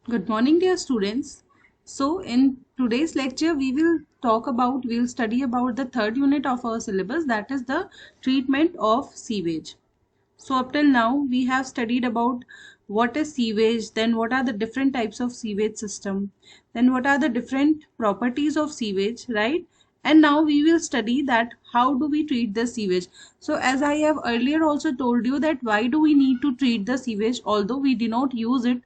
Good morning, dear students. So, in today's lecture, we'll study about the third unit of our syllabus, that is the treatment of sewage. So, up till now, we have studied about what is sewage, then what are the different types of sewage system, then what are the different properties of sewage, right? And now we will study that how do we treat the sewage. So as I have earlier also told you that why do we need to treat the sewage although we do not use it,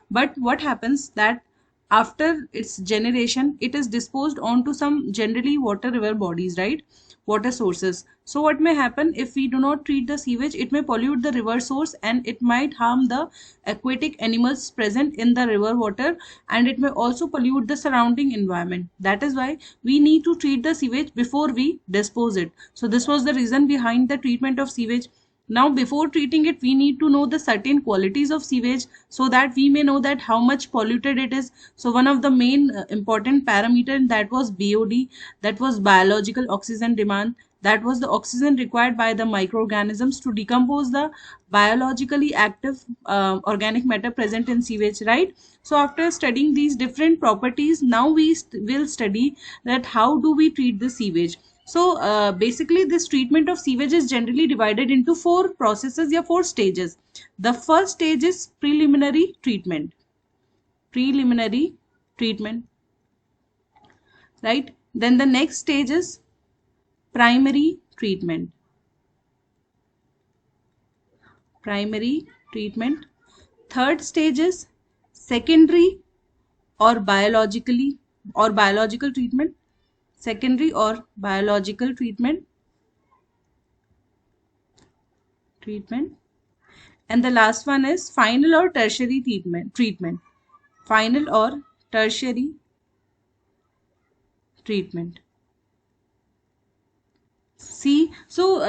but what happens that after its generation it is disposed onto some generally water river bodies, right? Water sources. So what may happen if we do not treat the sewage, it may pollute the river source and it might harm the aquatic animals present in the river water, and it may also pollute the surrounding environment. That is why we need to treat the sewage before we dispose it. So this was the reason behind the treatment of sewage. Now before treating it, we need to know the certain qualities of sewage so that we may know that how much polluted it is. So one of the main important parameter, that was BOD, that was biological oxygen demand. That was the oxygen required by the microorganisms to decompose the biologically active organic matter present in sewage, right? So after studying these different properties, now we will study that how do we treat the sewage. So basically this treatment of sewage is generally divided into four processes or four stages. The first stage is preliminary treatment. Preliminary treatment, right? Then the next stage is primary treatment. Primary treatment. Third stage is secondary or biological treatment. Secondary or biological treatment. And the last one is final or tertiary treatment. Final or tertiary treatment. See, so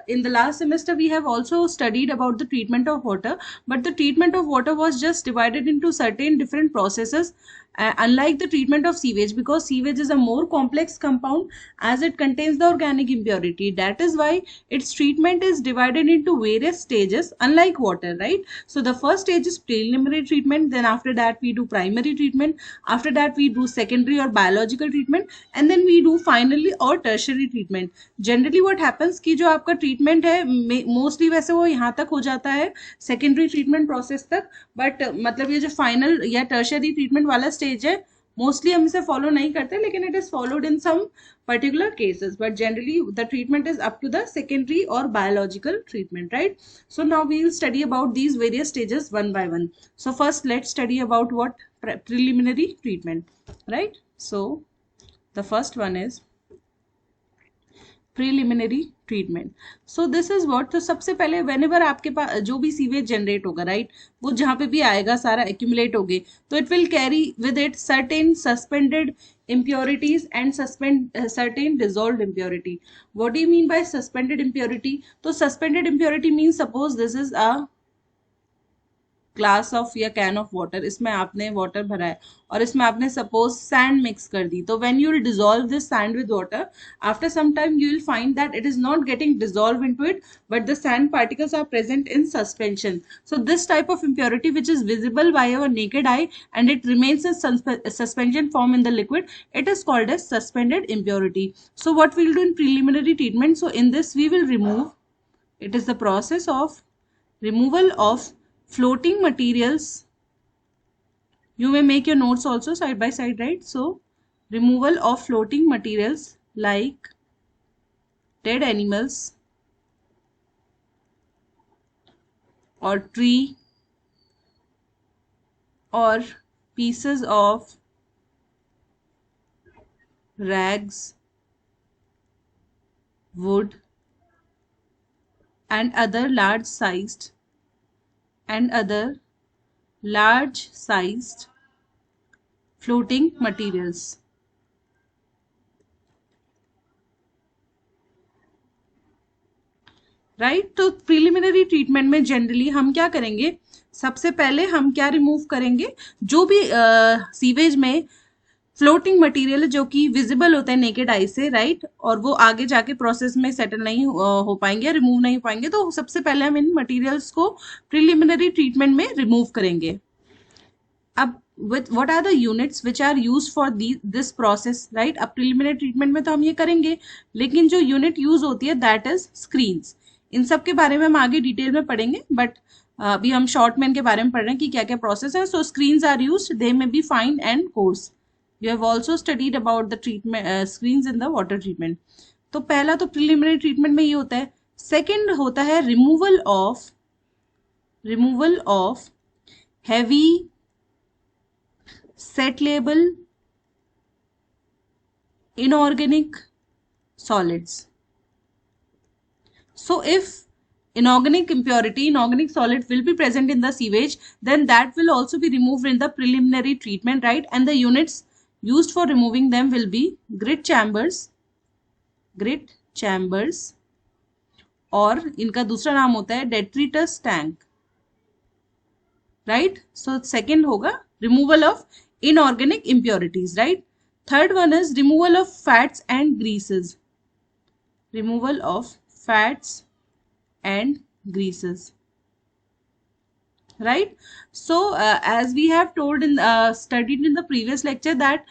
in the last semester we have also studied about the treatment of water, but the treatment of water was just divided into certain different processes, unlike the treatment of sewage, because sewage is a more complex compound as it contains the organic impurity. That is why its treatment is divided into various stages, unlike water, right? So the first stage is preliminary treatment, then after that we do primary treatment, after that we do secondary or biological treatment, and then we do finally or tertiary treatment. Generally what happens कि जो आपका treatment है mostly वैसे वो यहाँ तक हो जाता है सेकेंडरी ट्रीटमेंट प्रोसेस तक, बट मतलब ये जो फाइनल या टर्शरी ट्रीटमेंट वाला स्टेज है मोस्टली हम इसे फॉलो नहीं करते, लेकिन it is followed in some particular cases, but generally the treatment is up to the secondary or biological treatment, right? So now we will study about these various stages one by one. So first let's study about what preliminary treatment, right? So the first one is preliminary treatment. So this is what, तो सबसे पहले whenever आपके पास जो भी sewage generate होगा, right, वो जहाँ पे भी आएगा सारा एक्यूमुलेट होगे, तो it will carry with it certain suspended impurities and certain dissolved impurity. What do you mean by suspended impurity? तो suspended impurity means suppose this is a glass of या कैन ऑफ वाटर, इसमें आपने water भरा है और इसमें आपने suppose sand mix कर दी, तो when you will dissolve this sand with water, after some time you will find that it is not getting dissolve into it, but the sand particles are present in suspension. So this type of impurity which is visible by our naked eye and it remains in suspension form in the liquid, it is called as suspended impurity. So what we'll do in preliminary treatment, so in this we will remove, it is the process of removal of floating materials. You may make your notes also side by side, right? So removal of floating materials like dead animals or tree or pieces of rags, wood and other large sized floating materials. Right, तो preliminary treatment में generally हम क्या करेंगे, सबसे पहले हम क्या remove करेंगे, जो भी सीवेज में फ्लोटिंग मटेरियल जो कि विजिबल होता है नेकेड आई से, राइट, और वो आगे जाके प्रोसेस में सेटल नहीं हो पाएंगे, रिमूव नहीं हो पाएंगे, तो सबसे पहले हम इन मटेरियल्स को प्रीलिमिनरी ट्रीटमेंट में रिमूव करेंगे. अब with what are the units which are used for this process, right? अब preliminary treatment में तो हम ये करेंगे, लेकिन जो यूनिट यूज होती है that is screens. इन सब के बारे में हम आगे डिटेल में पढ़ेंगे, बट अभी हम शॉर्ट में इनके बारे में पढ़ रहे हैं कि क्या क्या प्रोसेस है. So screens are used, they may be fine and coarse. You have also studied about the treatment screens in the water treatment. तो पहला तो प्रिलिमिनरी ट्रीटमेंट में ये होता है. सेकेंड होता है removal of heavy settleable inorganic solids. So if inorganic solid will be present in the sewage, then that will also be removed in the preliminary treatment, right? And the units used for removing them will be grit chambers, और इनका दूसरा नाम होता है detritus tank, right? So second होगा removal of inorganic impurities, right? Third one is removal of fats and greases. Right? So as we have told in studied in the previous lecture, that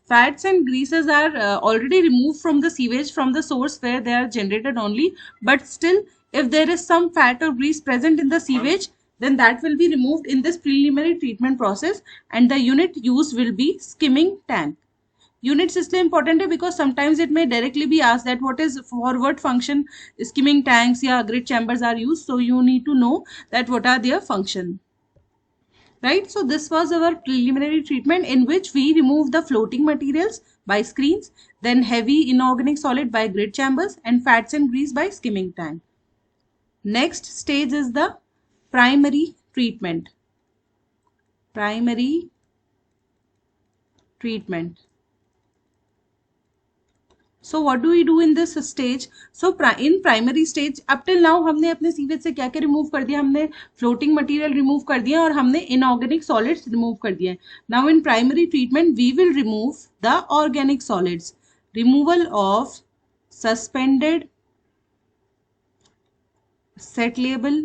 fats and greases are already removed from the sewage, from the source where they are generated only, but still if there is some fat or grease present in the sewage, then that will be removed in this preliminary treatment process, and the unit used will be skimming tank. Units इसलिए important है because sometimes it may directly be asked that what is for what function skimming tanks या grit chambers are used, so you need to know that what are their function, right? So this was our preliminary treatment in which we remove the floating materials by screens, then heavy inorganic solid by grit chambers, and fats and grease by skimming tank. Next stage is the primary treatment. So what do we do in this stage? So in primary stage, up till now हमने अपने sewage से क्या क्या remove कर दिया? हमने floating material remove कर दिया और हमने इनऑर्गेनिक सॉलिड्स रिमूव कर दिए. Now in primary treatment we will remove the organic solids. Removal of suspended settleable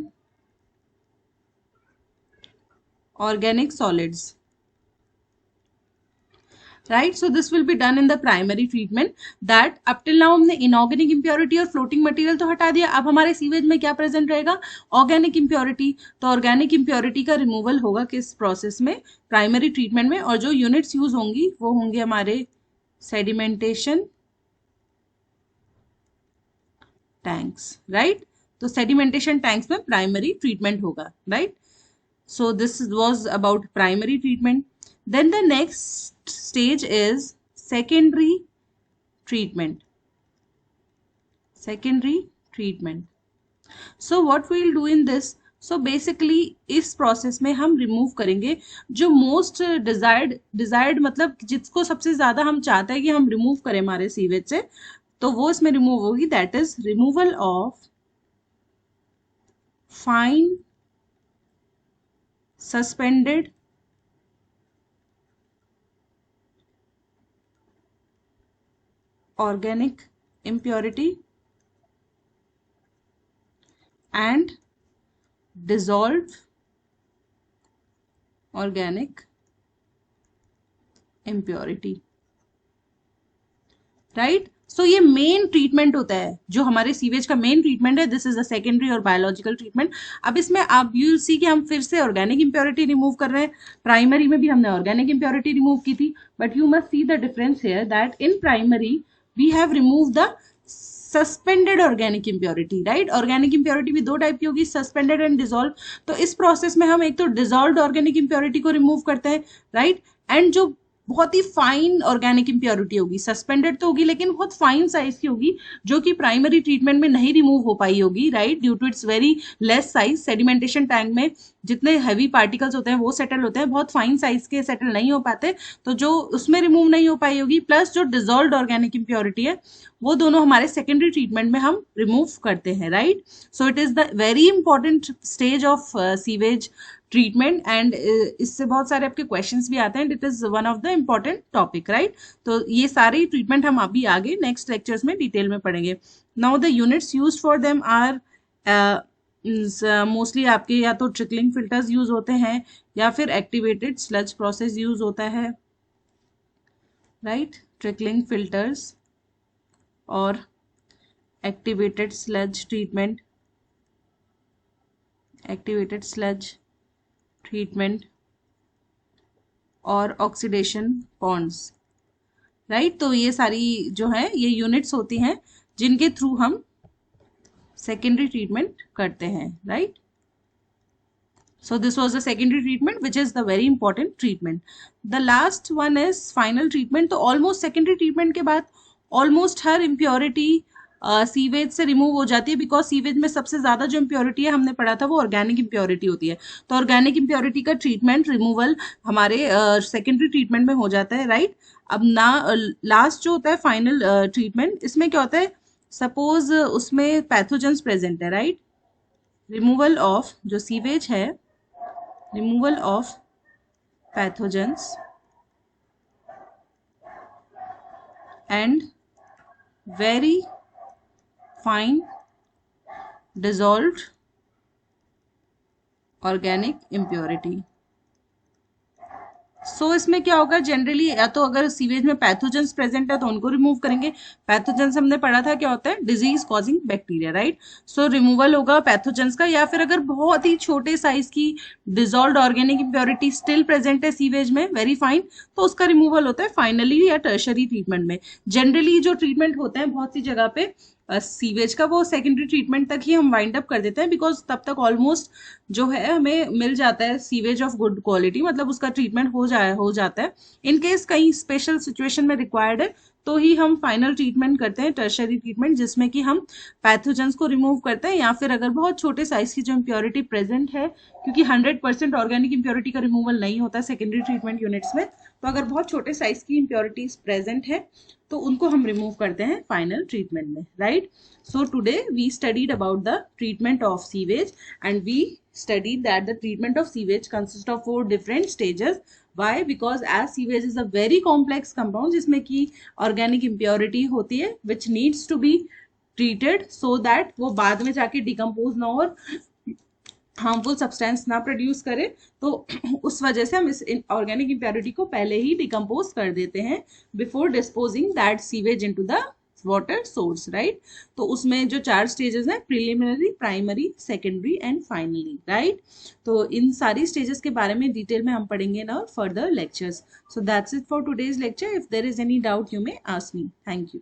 organic solids, right? So this will be done in the primary treatment. That up till now हमने inorganic impurity और floating material तो हटा दिया. अब हमारे sewage में क्या present रहेगा? Organic impurity. तो ऑर्गेनिक impurity का रिमूवल होगा किस प्रोसेस में? प्राइमरी ट्रीटमेंट में. और जो यूनिट्स यूज होंगी वो होंगे हमारे सेडिमेंटेशन टैंक्स, राइट? तो सेडिमेंटेशन टैंक्स में प्राइमरी ट्रीटमेंट होगा, right? So this was about primary treatment. Then the next stage is secondary treatment. So what we will do in this? So basically इस process में हम remove करेंगे जो most desired मतलब जिसको सबसे ज़्यादा हम चाहते हैं कि हम remove करें हमारे सीवेज से, तो वो इसमें remove होगी. That is removal of fine suspended organic impurity and dissolved organic impurity, right? सो ये मेन ट्रीटमेंट होता है जो हमारे सीवेज का मेन ट्रीटमेंट है. दिस इज द सेकेंडरी और बायोलॉजिकल ट्रीटमेंट. अब इसमें आप यू सी कि हम फिर से ऑर्गेनिक इंप्योरिटी रिमूव कर रहे हैं. प्राइमरी में भी हमने ऑर्गेनिक इंप्योरिटी रिमूव की थी, but you must see the difference here that in primary we have remove the suspended organic impurity, right? Organic impurity भी दो टाइप की होगी, सस्पेंडेड एंड डिजोल्व. तो इस प्रोसेस में हम एक तो डिजोल्व ऑर्गेनिक इंप्योरिटी को रिमूव करते हैं, राइट? एंड जो बहुत ही फाइन ऑर्गेनिक इंप्योरिटी होगी, सस्पेंडेड तो होगी लेकिन बहुत फाइन साइज की होगी, जो कि प्राइमरी ट्रीटमेंट में नहीं रिमूव हो पाई होगी, right? Due to its very less size. Sedimentation tank में जितने हैवी पार्टिकल्स होते हैं वो सेटल होते हैं, बहुत फाइन साइज के सेटल नहीं हो पाते, तो जो उसमें रिमूव नहीं हो पाई होगी, प्लस जो डिजोल्व ऑर्गेनिक इंप्योरिटी है, वो दोनों हमारे सेकेंडरी ट्रीटमेंट में हम रिमूव करते हैं, right? So it is the very important stage of sewage treatment, and इससे बहुत सारे आपके क्वेश्चंस भी आते हैं. It is one of the important topic, right? तो ये सारे ट्रीटमेंट हम अभी आगे नेक्स्ट लेक्चर्स में डिटेल में पढ़ेंगे. Now the units used for them are mostly आपके या तो ट्रिकलिंग फिल्टर्स यूज होते हैं या फिर एक्टिवेटेड स्लज प्रोसेस यूज होता है, राइट। ट्रिकलिंग फिल्टर्स और activated sludge treatment, activated sludge treatment और ऑक्सीडेशन पॉन्ड्स, राइट। तो ये सारी जो है ये यूनिट्स होती हैं जिनके थ्रू हम सेकेंडरी ट्रीटमेंट करते हैं, right. So this was the secondary treatment, which is the very important treatment. The last one is final treatment. तो almost secondary treatment के बाद almost हर impurity सीवेज से रिमूव हो जाती है, बिकॉज सीवेज में सबसे ज्यादा जो इम्प्योरिटी है हमने पढ़ा था वो ऑर्गेनिक इम्प्योरिटी होती है। तो ऑर्गेनिक इम्प्योरिटी का ट्रीटमेंट रिमूवल हमारे सेकेंडरी ट्रीटमेंट में हो जाता है, राइट। अब ना लास्ट जो होता है फाइनल ट्रीटमेंट, इसमें क्या होता है, सपोज उसमें पैथोजेंस प्रेजेंट है, राइट। रिमूवल ऑफ जो सीवेज है, removal of pathogens and very fine dissolved organic impurity। सो इसमें क्या होगा, जनरली या तो अगर सीवेज में पैथोजेंस प्रेजेंट है तो उनको रिमूव करेंगे। पैथोजेंस हमने पढ़ा था क्या होता है, डिजीज कॉजिंग बैक्टीरिया, राइट। सो रिमूवल होगा पैथोजेंस का, या फिर अगर बहुत ही छोटे साइज की dissolved organic impurity still present है सीवेज में, वेरी फाइन, तो उसका रिमूवल होता है फाइनली या टर्शरी ट्रीटमेंट में। जनरली जो ट्रीटमेंट होते हैं बहुत सी जगह पे सीवेज का, वो सेकेंडरी ट्रीटमेंट तक ही हम वाइंड अप कर देते हैं, बिकॉज तब तक ऑलमोस्ट जो है हमें मिल जाता है सीवेज ऑफ गुड क्वालिटी, मतलब उसका ट्रीटमेंट हो जाता है। इन केस कहीं स्पेशल सिचुएशन में रिक्वायर्ड है तो ही हम फाइनल ट्रीटमेंट करते हैं, टर्शरी ट्रीटमेंट, जिसमें कि हम पैथोजेंस को रिमूव करते हैं, या फिर अगर बहुत छोटे साइज की जो इम्प्योरिटी प्रेजेंट है, क्योंकि 100% ऑर्गेनिक इम्प्योरिटी का रिमूवल नहीं होता सेकेंडरी ट्रीटमेंट यूनिट्स में, तो अगर बहुत छोटे साइज की इम्प्योरिटीज प्रेजेंट है तो उनको हम रिमूव करते हैं फाइनल ट्रीटमेंट में, right. So today we studied about the treatment of sewage and we studied that the treatment of sewage consists of 4 different stages. Why? Because as sewage is a very complex compound जिसमें कि organic impurity होती है which needs to be treated so that वो बाद में जाके decompose ना हो और हार्मफुल सब्सटेंस ना प्रोड्यूस करे, तो उस वजह से हम इस ऑर्गेनिक इम्प्योरिटी को पहले ही डिकम्पोज कर देते हैं before disposing that sewage into the water source, right. तो उसमें जो 4 स्टेजेस हैं, preliminary, primary, secondary and finally, right. तो इन सारी स्टेजेस के बारे में डिटेल में हम पढ़ेंगे ना further lectures. So that's it for today's lecture. If there is any doubt you may ask me. Thank you.